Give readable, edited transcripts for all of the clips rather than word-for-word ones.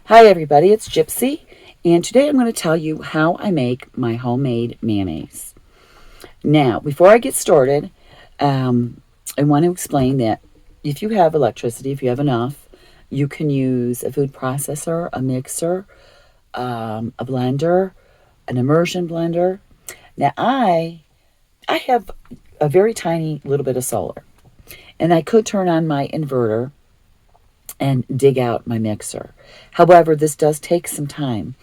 Hi everybody, it's Gypsy, and today I'm going to tell you how I make my homemade mayonnaise. Now, before I get started, I want to explain that if you have electricity, if you have enough, you can use a food processor, a mixer, a blender, an immersion blender. Now, I have a very tiny little bit of solar, and I could turn on my inverter and dig out my mixer. However, this does take some time,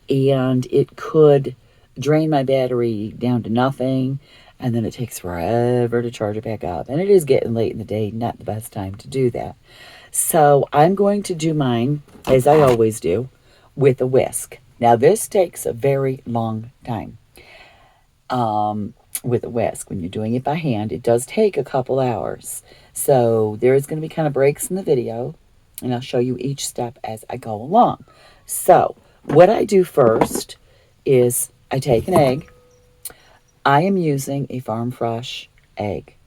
and it could drain my battery down to nothing, and then it takes forever to charge it back up. And it is getting late in the day, not the best time to do that. So I'm going to do mine, as I always do, with a whisk. Now, this takes a very long time with a whisk. When you're doing it by hand, it does take a couple hours. So there is going to be kind of breaks in the video, and I'll show you each step as I go along. So what I do first is I take an egg. I am using a farm fresh egg.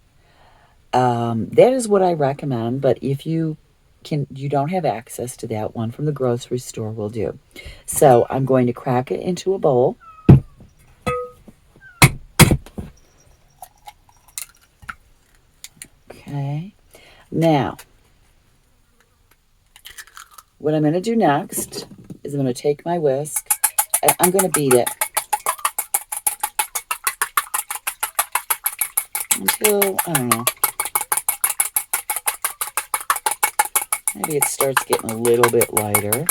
That is what I recommend, but if you don't have access to that, one from the grocery store will do. So I'm going to crack it into a bowl. Okay. Now, what I'm going to do next is I'm going to take my whisk and I'm going to beat it until, I don't know, maybe it starts getting a little bit lighter.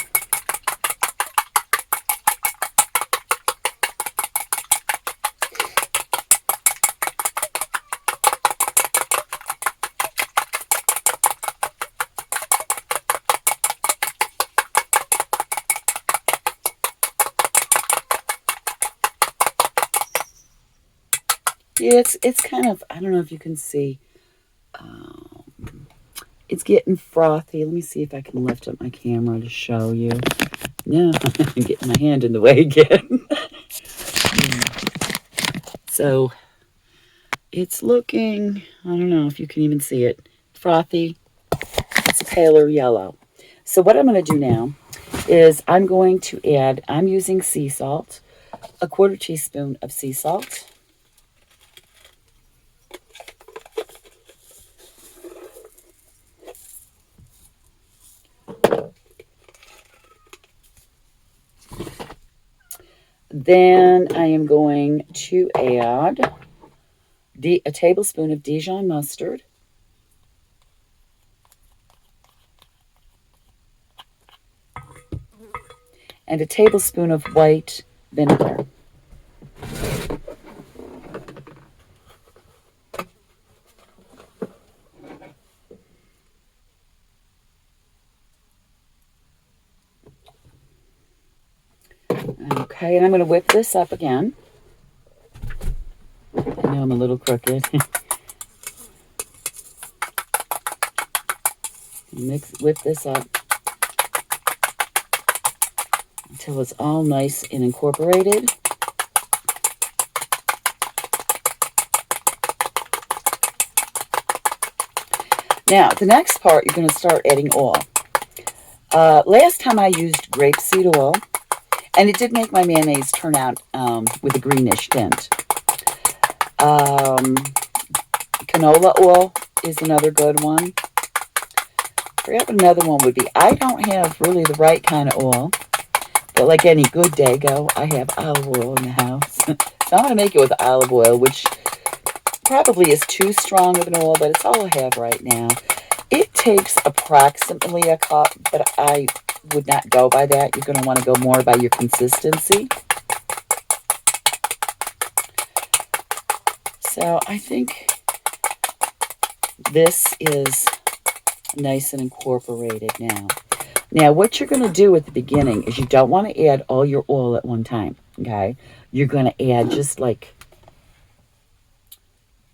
Yeah, it's kind of, I don't know if you can see, it's getting frothy. Let me see if I can lift up my camera to show you. No, I'm getting my hand in the way again. So it's looking, I don't know if you can even see it, frothy. It's a paler yellow. So what I'm going to do now is I'm going to add, I'm using sea salt, a 1/4 teaspoon of sea salt. Then I am going to add a tablespoon of Dijon mustard. And a tablespoon of white vinegar. Okay, and I'm going to whip this up again. I know I'm a little crooked. Whip this up until it's all nice and incorporated. Now, the next part, you're going to start adding oil. Last time I used grapeseed oil, and it did make my mayonnaise turn out with a greenish tint. Canola oil is another good one. I forget what another one would be. I don't have really the right kind of oil, but like any good Dago, I have olive oil in the house. So I'm going to make it with olive oil, which probably is too strong of an oil, but it's all I have right now. It takes approximately a cup, but I would not go by that. You're going to want to go more by your consistency. So I think this is nice and incorporated now. Now, what you're going to do at the beginning is you don't want to add all your oil at one time, okay? You're going to add just like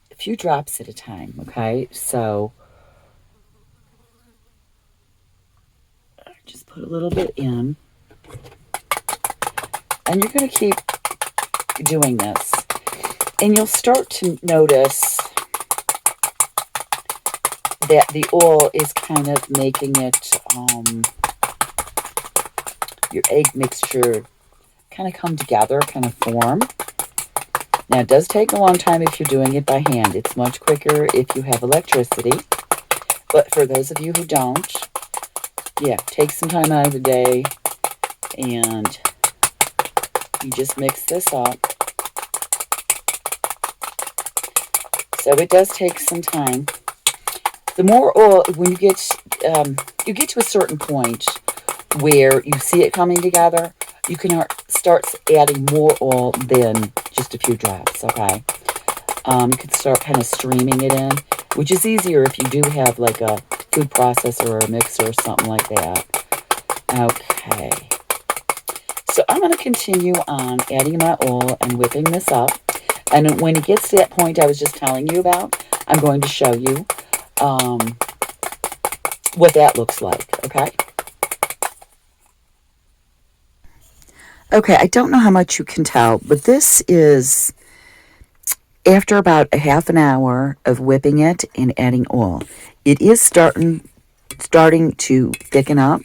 a few drops at a time, okay? So just put a little bit in. And you're going to keep doing this. And you'll start to notice that the oil is kind of making it your egg mixture kind of come together, kind of form. Now, it does take a long time if you're doing it by hand. It's much quicker if you have electricity. But for those of you who don't, yeah, take some time out of the day and you just mix this up. So it does take some time. The more oil, when you get to a certain point where you see it coming together, you can start adding more oil than just a few drops, okay? You can start kind of streaming it in, which is easier if you do have like a food processor or a mixer or something like that. Okay. So I'm going to continue on adding my oil and whipping this up. And when it gets to that point I was just telling you about, I'm going to show you what that looks like, okay? Okay, I don't know how much you can tell, but this is after about a half an hour of whipping it and adding oil. It is starting to thicken up,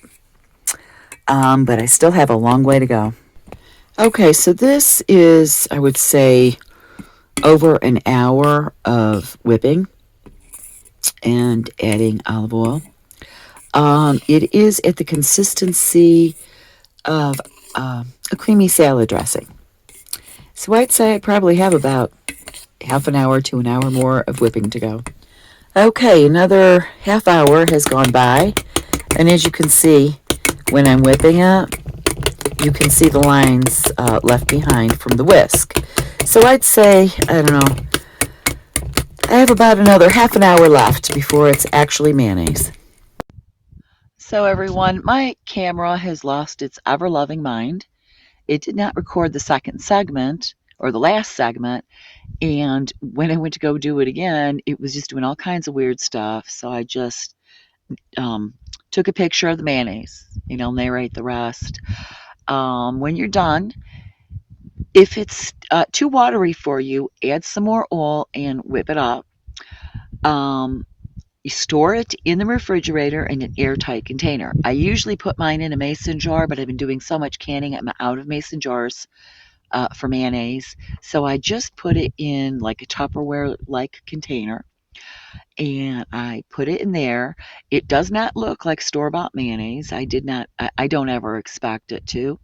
but I still have a long way to go. Okay, so this is, I would say, over an hour of whipping and adding olive oil. It is at the consistency of a creamy salad dressing. So I'd say I probably have about half an hour to an hour more of whipping to go. Okay, another half hour has gone by, and as you can see, when I'm whipping it, you can see the lines left behind from the whisk. So I'd say, I don't know, I have about another half an hour left before it's actually mayonnaise. So everyone, my camera has lost its ever-loving mind. It did not record the second segment, or the last segment, and when I went to go do it again, it was just doing all kinds of weird stuff. So I just took a picture of the mayonnaise, and I'll narrate the rest. When you're done, if it's too watery for you, add some more oil and whip it up. You store it in the refrigerator in an airtight container. I usually put mine in a mason jar, but I've been doing so much canning, I'm out of mason jars for mayonnaise. So I just put it in like a Tupperware-like container, and I put it in there. It does not look like store-bought mayonnaise. I don't ever expect it to.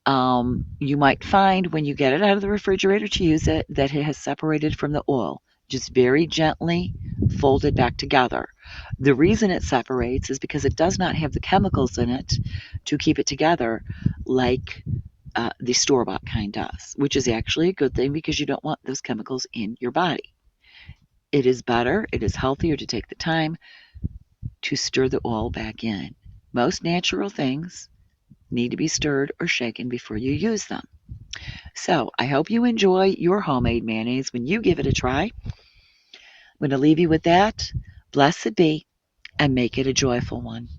You might find when you get it out of the refrigerator to use it that it has separated from the oil. Just very gently fold it back together. The reason it separates is because it does not have the chemicals in it to keep it together like the store-bought kind does, which is actually a good thing because you don't want those chemicals in your body. It is better, it is healthier to take the time to stir the oil back in. Most natural things need to be stirred or shaken before you use them. So I hope you enjoy your homemade mayonnaise when you give it a try. I'm going to leave you with that. Blessed be, and make it a joyful one.